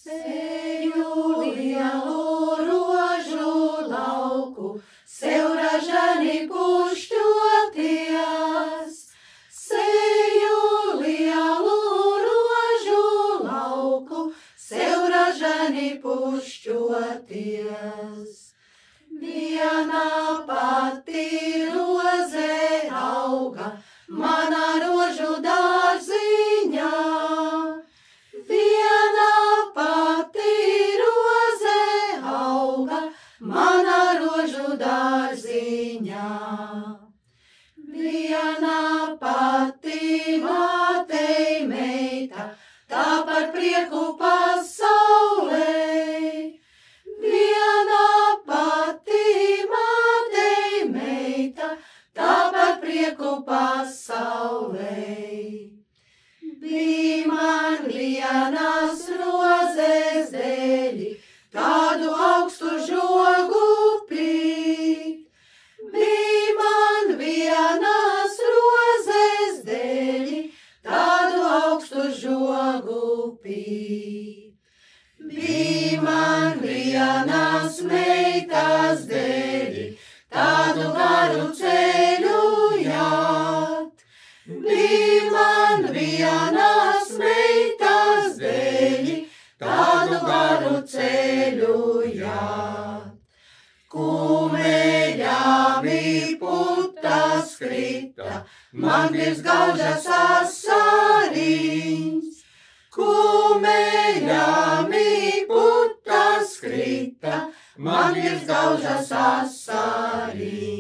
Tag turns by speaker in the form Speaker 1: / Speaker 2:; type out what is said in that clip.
Speaker 1: Seju lielu rožu lauku, sev ražani pušķoties. Seju lielu rožu lauku, sev ražani pušķoties. Viena pati roze auga, manā rožu dārziņā. Viena pati roze auga, manā rožu dārziņā. Viena pati mātei meita, tā par prieku pasaulē. Viena pati mātei meita, tā par prieku pasaulē. Bij man vienas rozes dēļi, tādu augstu žogu pīt. Bij man vienas rozes dēļi, tādu augstu žogu pīt. Bij man vienas meitas dēļi, tādu garu ceļu jāt. Bij man vienas meitas dēļi, tādu garu ceļu jāt. Kumeļami putas krita, man virs gaužas asariņas. Kumeļami putas krita, man virs gaužas asariņas.